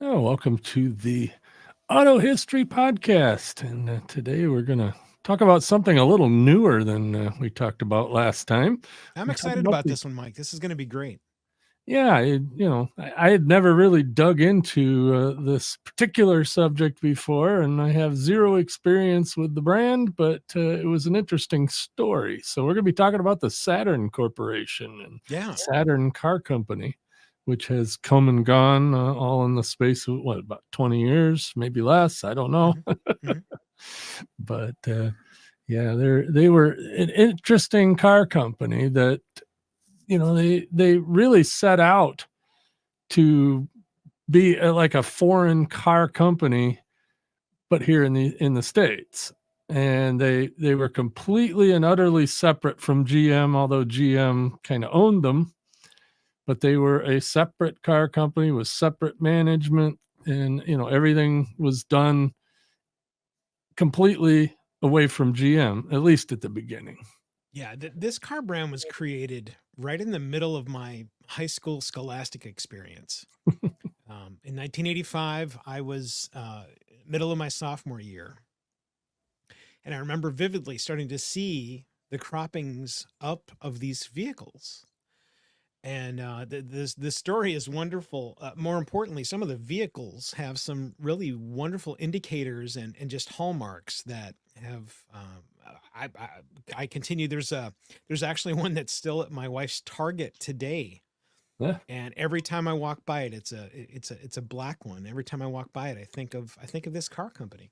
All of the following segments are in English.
Oh, welcome to the Auto History Podcast. And today we're going to talk about something a little newer than we talked about last time. I'm We're talking excited about about this one, Mike. This is going to be great. I had never really dug into this particular subject before, and I have zero experience with the brand, but it was an interesting story. So we're going to be talking about the Saturn Corporation and Yeah. Saturn Car Company, which has come and gone all in the space of about 20 years, maybe less. I don't know. Mm-hmm. Mm-hmm. But yeah, they were an interesting car company that they really set out to be like a foreign car company, but here in the States. And they were completely and utterly separate from GM, although GM kind of owned them. But they were a separate car company with separate management, and everything was done completely away from GM, at least at the beginning. Yeah. This car brand was created right in the middle of my high school scholastic experience. In 1985, I was middle of my sophomore year. And I remember vividly starting to see the croppings up of these vehicles. And this story is wonderful. More importantly, some of the vehicles have some really wonderful indicators and just hallmarks that have. I continue. There's actually one that's still at my wife's Target today, Yeah. and every time I walk by it, it's a black one. Every time I walk by it, I think of this car company.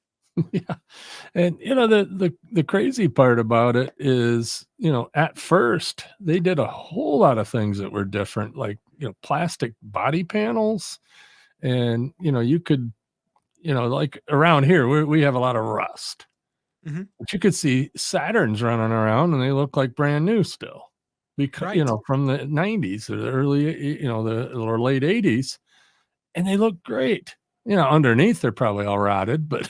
Yeah. And the crazy part about it is, at first they did a whole lot of things that were different, like, plastic body panels. And, you could, like around here, we have a lot of rust, Mm-hmm. but you could see Saturns running around and they look like brand new still because, Right. from the 90s or the early, the or late 80s, and they look great. Underneath they're probably all rotted, but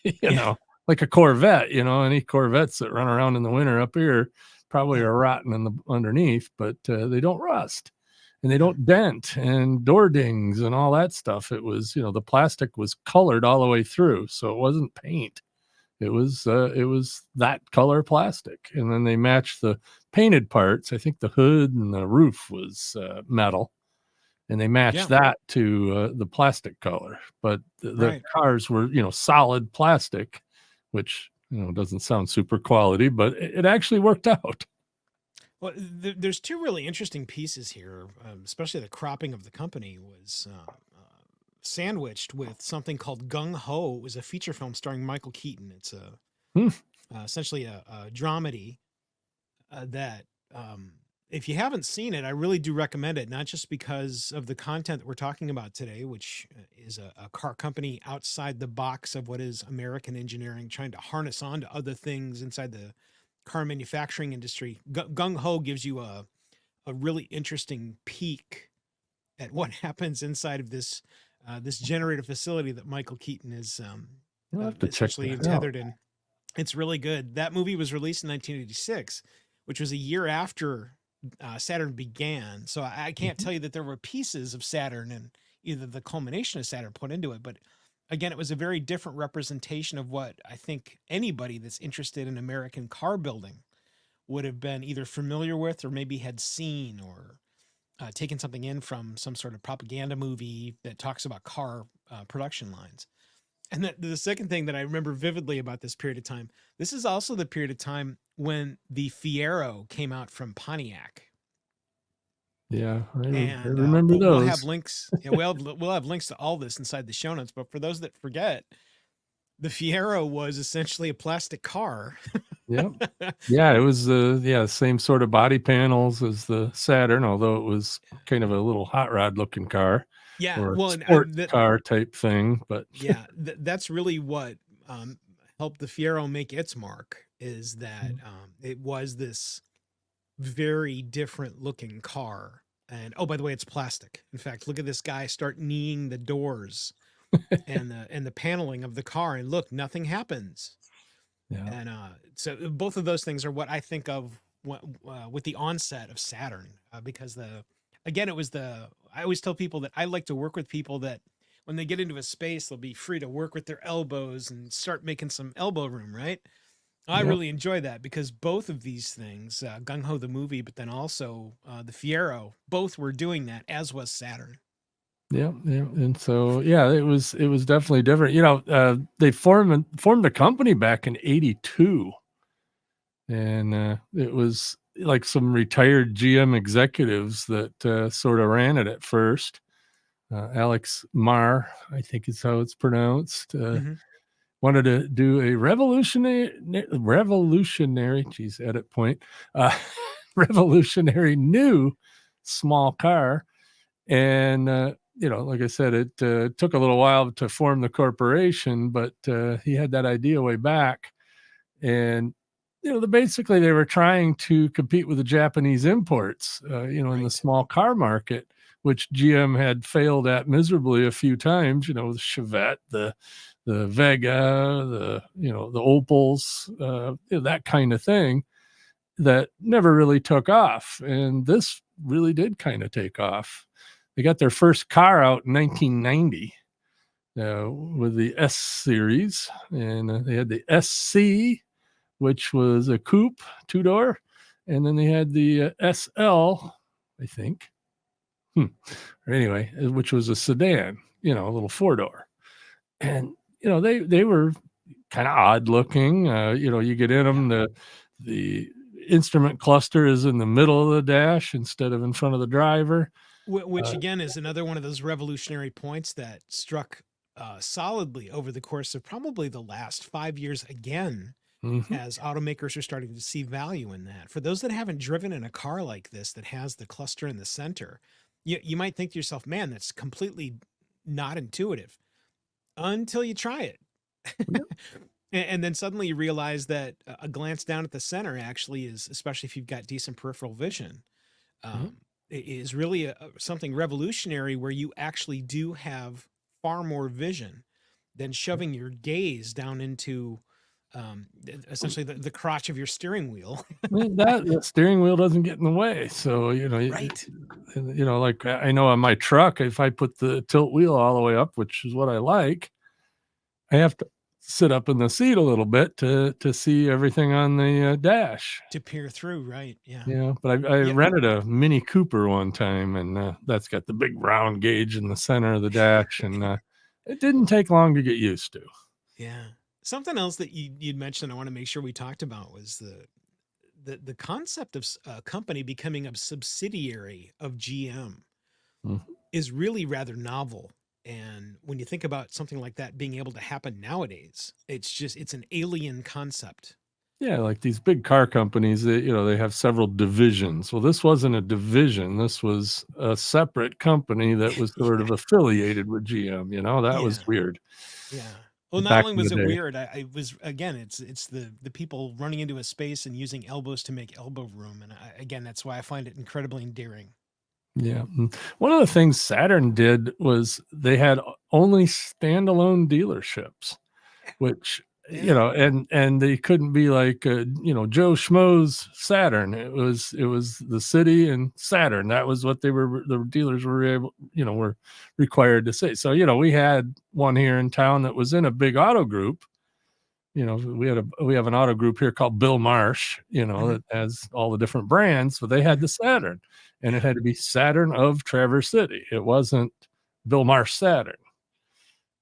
you Yeah. know, like a Corvette, any Corvettes that run around in the winter up here probably Yeah. are rotten in the underneath, but they don't rust and they Yeah. don't dent and door dings and all that stuff. It was, the plastic was colored all the way through. So it wasn't paint. It was that color plastic. And then they matched the painted parts. I think the hood and the roof was metal, and they matched Yeah. that to the plastic color. But the Right. cars were, solid plastic, which doesn't sound super quality, but it actually worked out. Well, there's two really interesting pieces here, especially the cropping of the company was sandwiched with something called Gung Ho. It was a feature film starring Michael Keaton. It's Hmm. essentially a dramedy that, if you haven't seen it, I really do recommend it, not just because of the content that we're talking about today, which is a car company outside the box of what is American engineering, trying to harness on to other things inside the car manufacturing industry. Gung Ho gives you a really interesting peek at what happens inside of this generator facility that Michael Keaton is You'll have to check essentially that out. tethered in. It's really good. That movie was released in 1986, which was a year after Saturn began. So I can't Mhm. tell you that there were pieces of Saturn and either the culmination of Saturn put into it, but again, it was a very different representation of what I think anybody that's interested in American car building would have been either familiar with or maybe had seen or taken something in from some sort of propaganda movie that talks about car production lines. And the second thing that I remember vividly about this period of time, this is also the period of time when the Fiero came out from Pontiac. Yeah, I And remember we'll have those. links. Yeah, we'll have links to all this inside the show notes. But for those that forget, the Fiero was essentially a plastic car. Yep. Yeah, it was same sort of body panels as the Saturn, although it was kind of a little hot rod looking car Yeah, or a well, sport that car type thing. But yeah, that's really what um, helped the Fiero make its mark. Is that it was this very different looking car. And oh, by the way, it's plastic. In fact, look at this guy start kneeing the doors and the paneling of the car, and look, nothing happens. yeah. And so both of those things are what I think of with the onset of Saturn, because the again, it was the I always tell people that I like to work with people that when they get into a space, they'll be free to work with their elbows and start making some elbow room, right? I Yep. really enjoy that because both of these things, Gung Ho the movie, but then also the Fiero, both were doing that, as was Saturn. Yeah, yeah, and so yeah, it was definitely different. They formed a company back in '82, and it was like some retired GM executives that sort of ran it at first. Alex Marr, I think is how it's pronounced, Hmm. wanted to do a revolutionary, geez, edit point, uh, revolutionary new small car. And, like I said, it took a little while to form the corporation, but he had that idea way back. And, basically they were trying to compete with the Japanese imports, in the Right. small car market, which GM had failed at miserably a few times, the Chevette, the Vega, the Opals, that kind of thing that never really took off. And this really did kind of take off. They got their first car out in 1990 with the S series, and they had the SC, which was a coupe, two door, and then they had the SL, I think. Or anyway, which was a sedan, a little four door. And they were kind of odd looking. You get in Yeah. them, the instrument cluster is in the middle of the dash instead of in front of the driver. Which Uh, again is another one of those revolutionary points that struck solidly over the course of probably the last 5 years again, mhm. as automakers are starting to see value in that. For those that haven't driven in a car like this that has the cluster in the center, you might think to yourself, man, that's completely not intuitive until you try it. Yeah, And then suddenly you realize that a glance down at the center actually is, especially if you've got decent peripheral vision, yeah. is really something revolutionary where you actually do have far more vision than shoving your gaze down into essentially the crotch of your steering wheel. Well, that the steering wheel doesn't get in the way. So, Right. like I know on my truck, if I put the tilt wheel all the way up, which is what I like, I have to sit up in the seat a little bit to see everything on the dash. To peer through, right? Yeah. But I Yeah. rented a Mini Cooper one time, and that's got the big round gauge in the center of the dash, and it didn't take long to get used to. Yeah. Something else that you'd mentioned I want to make sure we talked about was the concept of a company becoming a subsidiary of GM Mhm. is really rather novel. And when you think about something like that being able to happen nowadays, it's an alien concept. Yeah, like these big car companies, they have several divisions. Well, this wasn't a division. This was a separate company that was sort Yeah. of affiliated with GM. That was Yeah. weird Yeah. Well, not back only in the was it day. weird, I was again, it's the people running into a space and using elbows to make elbow room, and again, that's why I find it incredibly endearing. Yeah. One of the things Saturn did was they had only standalone dealerships, which, Yeah. and they couldn't be like, Joe Schmo's Saturn. It was the city and Saturn. That was what the dealers were were required to say. So, we had one here in town that was in a big auto group. We have an auto group here called Bill Marsh, Hmm. that has all the different brands, but they had Hmm. the Saturn, and it Yeah. had to be Saturn of Traverse City. It wasn't Bill Marsh Saturn.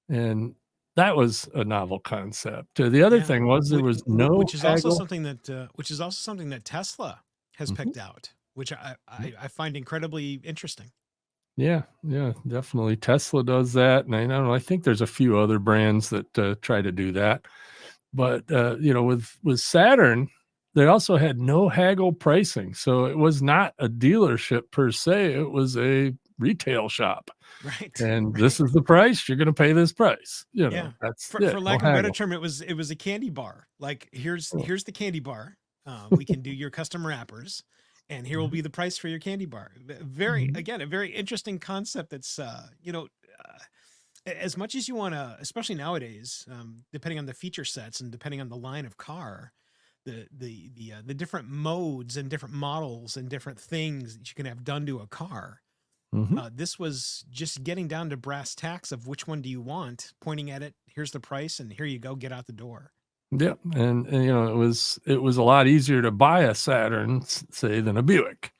And that was a novel concept. The other Yeah. thing was there was no Which is also haggle. something that Tesla has Mhm. picked out, which I, Yeah. I, I find incredibly interesting. Yeah, yeah, definitely. Tesla does that, and I don't know. I think there's a few other brands that try to do that. But with Saturn, they also had no haggle pricing, so it was not a dealership per se. It was a retail shop, Right. and this Right. is the price. You're going to pay this price. Yeah. That's For it. No lack of a better haggle. term, it was a candy bar. Like Oh, here's the candy bar. We can do your custom wrappers, and here will mhm, be the price for your candy bar. Very mhm. again a very interesting concept. That's as much as you want to, especially nowadays, depending on the feature sets and depending on the line of car, the different modes and different models and different things that you can have done to a car. Mhm. This was just getting down to brass tacks of which one do you want, pointing at it, here's the price, and here you go, get out the door. Yeah, and it was a lot easier to buy a Saturn, say, than a Buick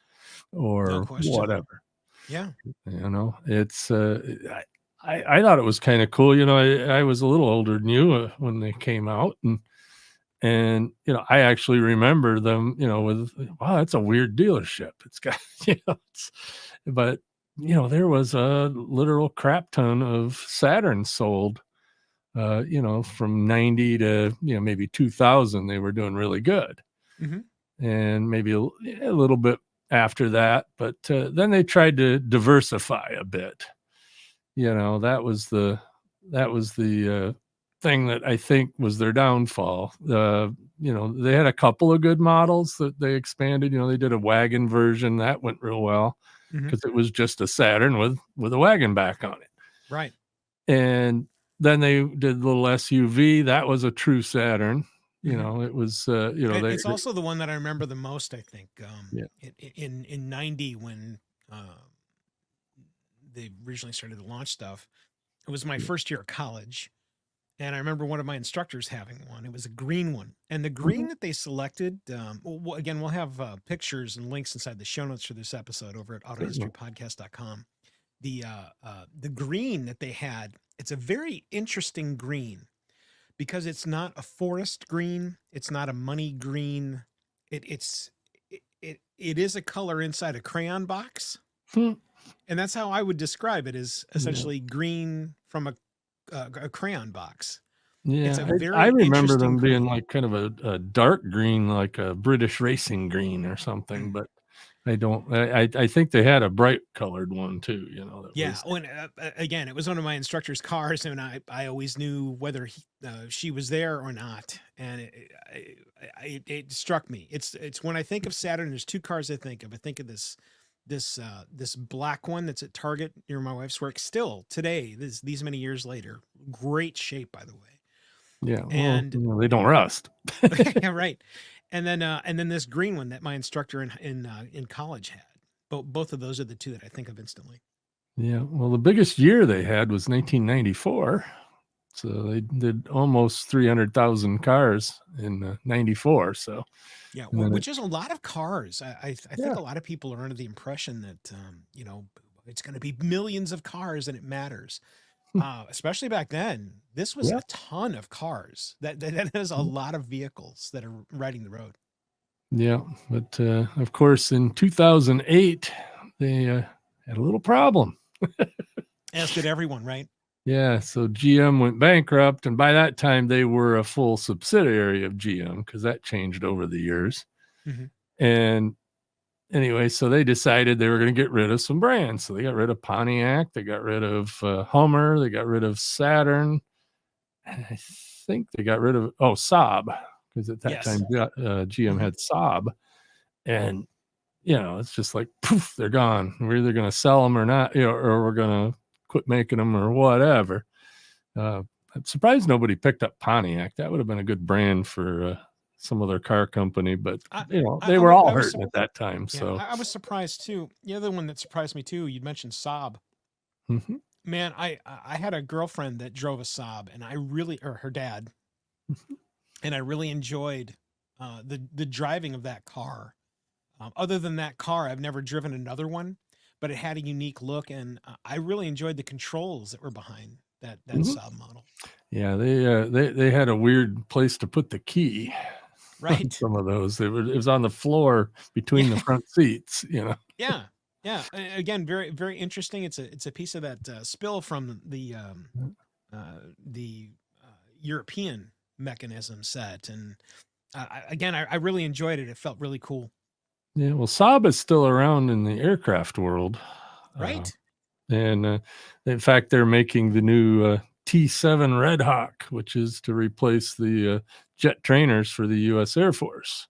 No or question. whatever. Yeah. It's I thought it was kind of cool. I was a little older than you when they came out, and I actually remember them. With wow, that's a weird dealership. It's got but there was a literal crap ton of Saturn sold. From 90 to maybe 2000, they were doing really good, Hmm. and maybe a little bit after that, but then they tried to diversify a bit. That was the thing that I think was their downfall. They had a couple of good models that they expanded. They did a wagon version that went real well Hmm. because it was just a Saturn with a wagon back on it. Right. And then they did a little SUV. That was a true Saturn. Hmm. It was It's also the one that I remember the most, I think. Yeah. In '90, when they originally started to launch stuff, it was my first year of college. And I remember one of my instructors having one. It was a green one. And the green Mhm. that they selected, again, we'll have pictures and links inside the show notes for this episode over at Certainly. autohistorypodcast.com. The green that they had, it's a very interesting green because it's not a forest green, it's not a money green. It is a color inside a crayon box, Hmm. and that's how I would describe it, as Yeah. essentially green from a crayon box. It's a Yeah, I very remember interesting them being green. like kind of a dark green, like a British racing green or something, but I don't I think they had a bright colored one too, that Yeah. was Oh, and again, it was one of my instructor's cars, and I always knew whether she was there or not, and it struck me. It's when I think of Saturn, there's two cars I think of. I think of this black one that's at Target near my wife's work still today. These many years later, great shape, by the way. yeah, well, And they don't rust. yeah, right. And then this green one that my instructor in college had. Both of those are the two that I think of instantly. Yeah, well, the biggest year they had was 1994. So they did almost 300,000 cars in 94. So, Yeah, and then which is a lot of cars. I think yeah, a lot of people are under the impression that it's going to be millions of cars and it matters. Especially back then, this was yeah, a ton of cars. That is a lot of vehicles that are riding the road. yeah. But of course, in 2008, they had a little problem. As did everyone, right? Yeah, so GM went bankrupt, and by that time they were a full subsidiary of GM because that changed over the years. Hmm. And anyway, so they decided they were going to get rid of some brands. So they got rid of Pontiac, they got rid of Hummer, they got rid of Saturn, and I think they got rid of Saab because at that time Yes. GM Hmm. had Saab, and it's just like poof, they're gone. We're either going to sell them or not, or we're going to quit making them or whatever. I'm surprised nobody picked up Pontiac. That would have been a good brand for some other car company, but I, they were all hurting at that time. yeah, So, I was surprised too. The other one that surprised me too, you mentioned Saab. mhm, Man, I had a girlfriend that drove a Saab, and or her dad, mhm. and I really enjoyed the driving of that car. Other than that car, I've never driven another one, but it had a unique look, and I really enjoyed the controls that were behind that Mhm. Saab model. Yeah, they had a weird place to put the key on Right? some of those. It was on the floor Yeah, between the front seats. yeah, yeah. Again, very very interesting. It's a piece of that spill from the European mechanism set, and again, I really enjoyed it. It felt really cool. Yeah, well, Saab is still around in the aircraft world, uh, Right? and in fact, they're making the new T7 Red Hawk, which is to replace the jet trainers for the U.S. Air Force.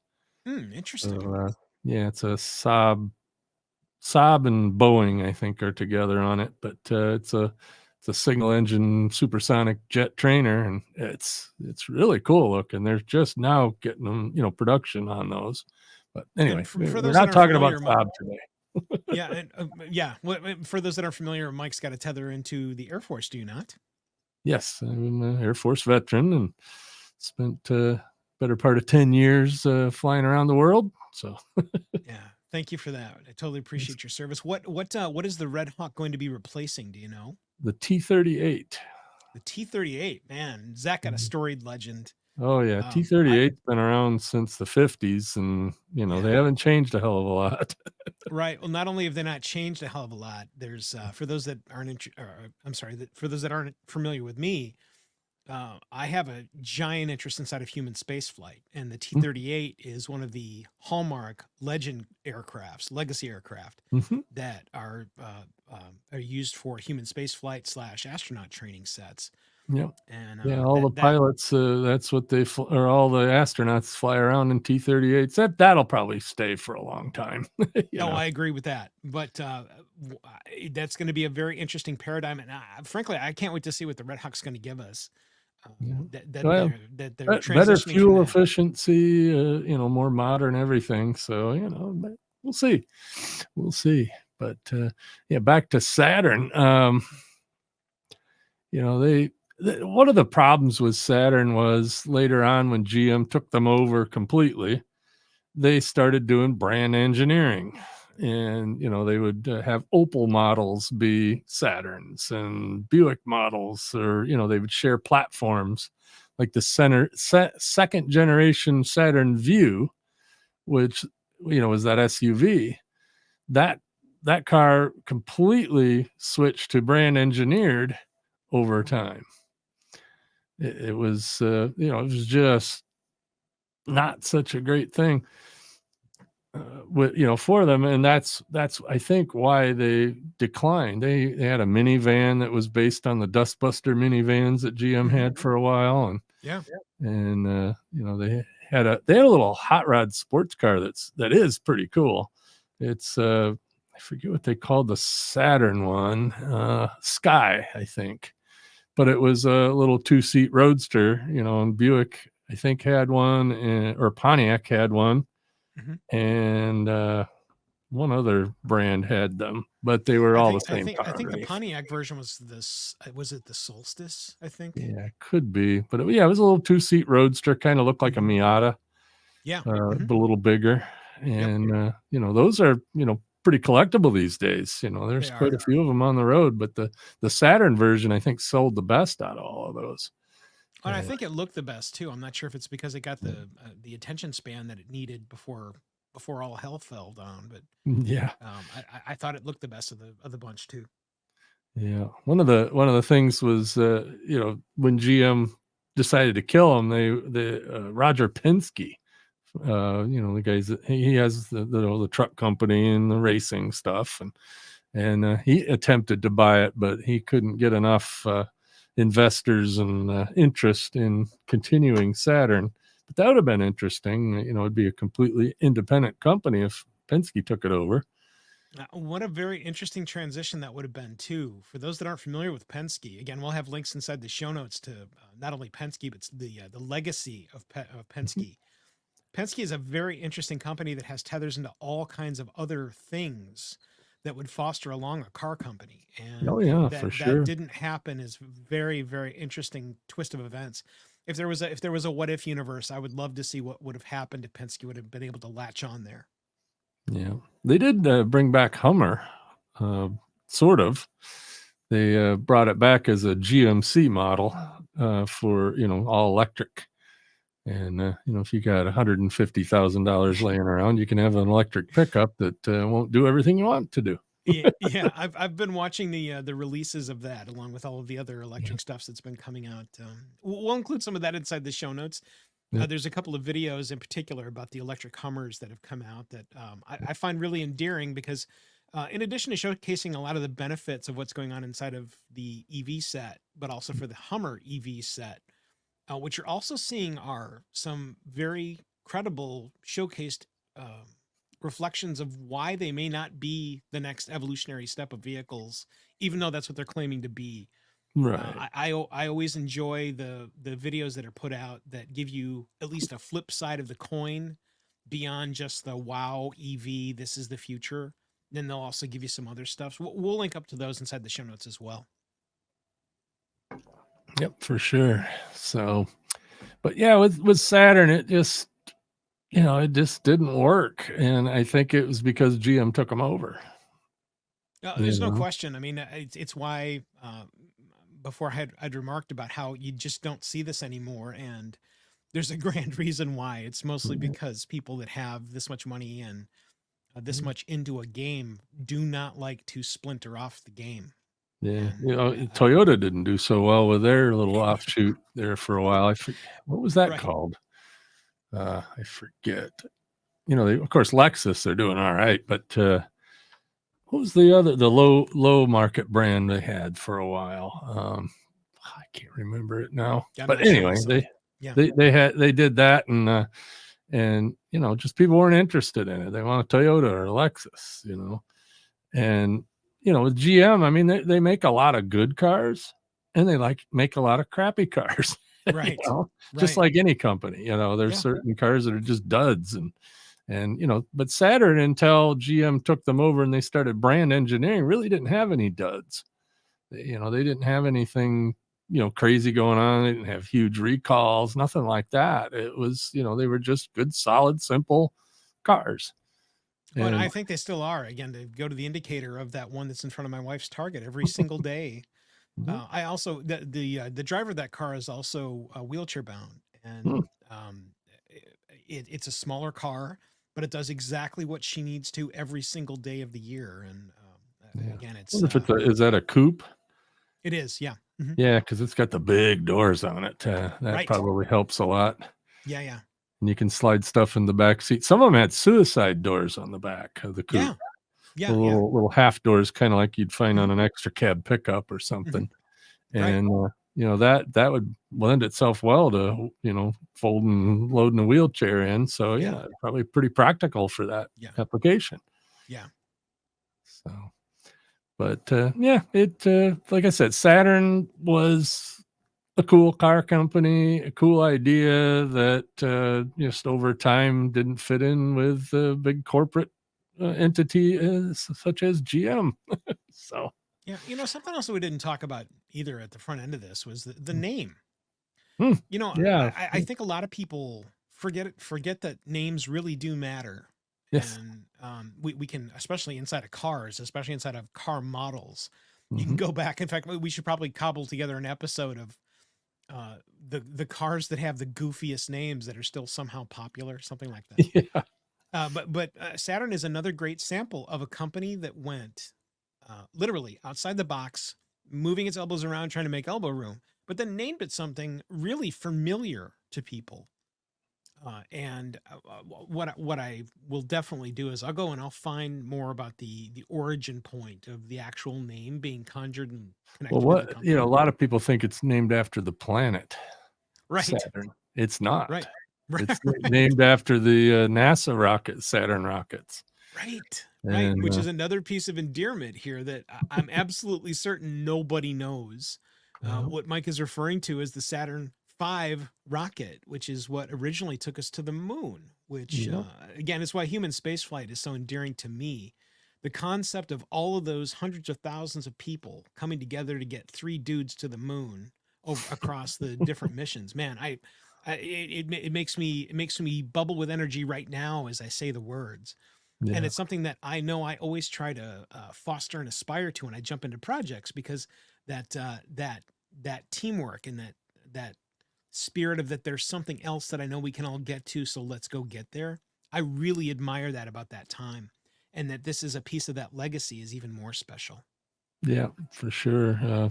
Hmm, interesting. So, yeah, it's a Saab and Boeing, I think, are together on it, but it's a single engine supersonic jet trainer, and it's really cool looking. They're just now getting them, production on those. But And anyway, for we're those that not aren't talking about familiar, Saab today. Yeah, and yeah. For those that aren't familiar, Mike's got a tether into the Air Force. Do you not? Yes, I'm an Air Force veteran and spent better part of 10 years flying around the world. So Yeah. Thank you for that. I totally appreciate your service. What is the Red Hawk going to be replacing? Do you know? the T-38. The T-38. Man, Zach got a storied legend. Oh yeah, I T-38's been around since the 50s, and Yeah. they haven't changed a hell of a lot. Right. Well, not only have they not changed a hell of a lot, there's for those that aren't, I'm sorry, for those that aren't familiar with me, I have a giant interest inside of human space flight, and the T-38 is one of the hallmark legend aircrafts, legacy aircraft Mm-hmm. that are used for human space flight / astronaut training sets. Yeah, And yeah. All the that pilots, that's what or all the astronauts fly around in T-38s. That'll probably stay for a long time. you Oh, know. I agree with that. But that's going to be a very interesting paradigm, and frankly, I can't wait to see what the Red Hawk's going to give us. Yeah. That Well, they're better transitioning from fuel that. efficiency, more modern everything. So, but we'll see. We'll see. But yeah, back to Saturn. One of the problems with Saturn was later on when GM took them over completely, they started doing brand engineering. And, they would have Opel models be Saturns and Buick models, or, they would share platforms like the second generation Saturn View, which, was that SUV. That that car completely switched to brand engineered over time. It was, it was just not such a great thing for them, and that's I think why they declined. They had a minivan that was based on the Dustbuster minivans that GM Hmm. had for a while, Yeah. and they had a little hot rod sports car that is pretty cool. It's I forget what they called the Saturn one, Sky, I think, but it was a little 2-seat roadster, and Buick I think had one, or Pontiac had one, Hmm. and one other brand had them, but they were I all the think I same think I car think the underneath. Pontiac version was this. Was it the Solstice? I think. Yeah, could be, but yeah, it was a little 2-seat roadster, kind of looked like a Hmm. Miata, Yeah. Hmm. but a little bigger. Yep. And those are pretty collectible these days. They There's quite are. a few of them on the road, but the Saturn version I think sold the best out of all of those. And I think it looked the best too. I'm not sure if it's because it got Yeah, the attention span that it needed before all hell fell down, but yeah. I thought it looked the best of the bunch too. Yeah. One of the things was, when GM decided to kill him, the Roger Penske, the guys that he has the truck company and the racing stuff, and he attempted to buy it, but he couldn't get enough investors and interest in continuing Saturn. But that would have been interesting. It'd be a completely independent company if Penske took it over. What a very interesting transition that would have been too. For those that aren't familiar with Penske, again, we'll have links inside the show notes to not only Penske but the legacy of Penske. Penske is a very interesting company that has tethers into all kinds of other things that would foster along a car company, Oh and yeah, for that sure. didn't happen is very very interesting twist of events. If there was a what if universe, I would love to see what would have happened if Penske would have been able to latch on there. Yeah, they did bring back Hummer, uh, sort of. They brought it back as a GMC model for all electric. And if you got $150,000 laying around, you can have an electric pickup that won't do everything you want to do. Yeah, yeah. I've been watching the releases of that along with all of the other Yeah, electric stuffs that's been coming out. We'll include some of that inside the show notes. yeah, There's a couple of videos in particular about the electric Hummers that have come out that I find really endearing because, in addition to showcasing a lot of the benefits of what's going on inside of the EV set, but also for the Hummer EV set, what you're also seeing are some very credible showcased reflections of why they may not be the next evolutionary step of vehicles, even though that's what they're claiming to be. right. I always enjoy the videos that are put out that give you at least a flip side of the coin beyond just the wow EV, this is the future. Then they'll also give you some other stuff. So we'll link up to those inside the show notes as well. Yep, for sure. So, but yeah, with Saturn, it just, it just didn't work. And I think it was because GM took them over. There's no question. I mean, it's why before I'd remarked about how you just don't see this anymore. And there's a grand reason why. It's mostly because people that have this much money and this much into a game do not like to splinter off the game. Yeah. Toyota didn't do so well with their little offshoot there for a while. What was that called? I forget. Of course, Lexus, they're doing all right, but what was the low market brand they had for a while? I can't remember it now. Yeah, but anyway, they did that, and just people weren't interested in it. They want a Toyota or a Lexus, and with GM, I mean, they make a lot of good cars, and they make a lot of crappy cars, right? Just like any company, there's certain cars that are just duds, but Saturn, until GM took them over and they started brand engineering, really didn't have any duds. They didn't have anything crazy going on. They didn't have huge recalls, nothing like that. It was they were just good, solid, simple cars. And I think they still are. Again, to go to the indicator of that one that's in front of my wife's Target every single day. I also the driver of that car is also wheelchair bound, and it's a smaller car, but it does exactly what she needs to every single day of the year. And again, it's is that a coupe? It is, yeah. Mm-hmm. Yeah, because it's got the big doors on it. That probably helps a lot. Yeah. And you can slide stuff in the back seat. Some of them had suicide doors on the back of the coupe. Yeah. Little half doors, kind of like you'd find on an extra cab pickup or something. And that would lend itself well to folding and loading a wheelchair in. So probably pretty practical for that application. Yeah. So, but it like I said, Saturn was a cool car company, a cool idea that just over time didn't fit in with a big corporate entity such as GM. So. Yeah, something else that we didn't talk about either at the front end of this was the name. I think a lot of people forget that names really do matter. Yes. And we can, especially inside of cars, especially inside of car models, you can go back. In fact, we should probably cobble together an episode of the cars that have the goofiest names that are still somehow popular, something like that. Yeah. But Saturn is another great sample of a company that went literally outside the box, moving its elbows around, trying to make elbow room, but then named it something really familiar to people. What I will definitely do is I'll go and I'll find more about the origin point of the actual name being conjured and connected. Well, a lot of people think it's named after the planet, right? Saturn. It's not. Right. It's named after the NASA rocket, Saturn rockets. Right. Right. Which is another piece of endearment here that I'm absolutely certain nobody knows. What Mike is referring to is the Saturn V rocket, which is what originally took us to the moon, which again, is why human spaceflight is so endearing to me. The concept of all of those hundreds of thousands of people coming together to get 3 dudes to the moon across the different missions, man, it makes me bubble with energy right now as I say the words. Yeah. And it's something that I know I always try to foster and aspire to when I jump into projects, because that teamwork and that spirit of that there's something else that I know we can all get to, so let's go get there. I really admire that about that time, and that this is a piece of that legacy is even more special. Yeah, for sure.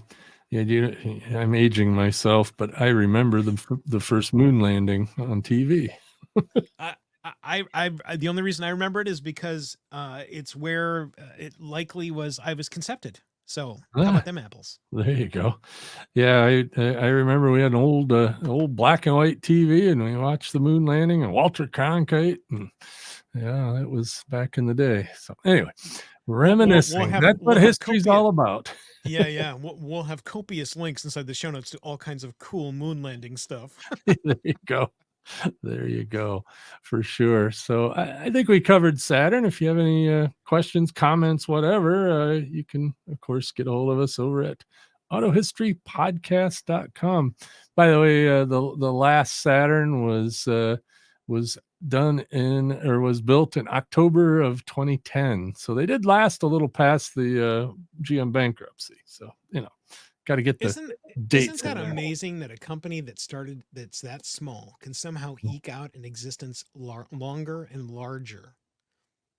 I'm aging myself, but I remember the first moon landing on TV. I the only reason I remember it is because it's where it likely was I was concepted. So how about them apples? There you go. Yeah, I remember we had an old black and white TV, and we watched the moon landing and Walter Cronkite, and yeah, it was back in the day. So anyway, reminiscing. That's what history's all about. Yeah. We'll have copious links inside the show notes to all kinds of cool moon landing stuff. There you go. There you go, for sure. So I think we covered Saturn. If you have any questions, comments, whatever, you can, of course, get a hold of us over at autohistorypodcast.com. By the way, the last Saturn was done in, or was built in October of 2010. So they did last a little past the GM bankruptcy. So, got to get the Isn't dates that in there. amazing that a company that started that's that small can somehow eke out an existence longer and larger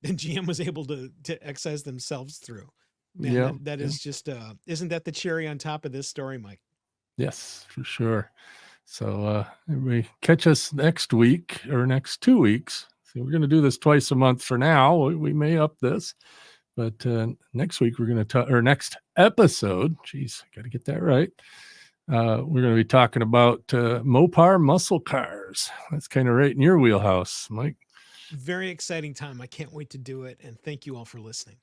than GM was able to excise themselves through? Man, Yeah. that is just isn't that the cherry on top of this story, Mike? Yes, for sure. So everybody catch us next week or next 2 weeks. So we're going to do this twice a month for now. We may up this, but next week we're going to talk, or next episode, geez, I got to get that right. We're going to be talking about Mopar muscle cars. That's kind of right in your wheelhouse, Mike. Very exciting time. I can't wait to do it. And thank you all for listening.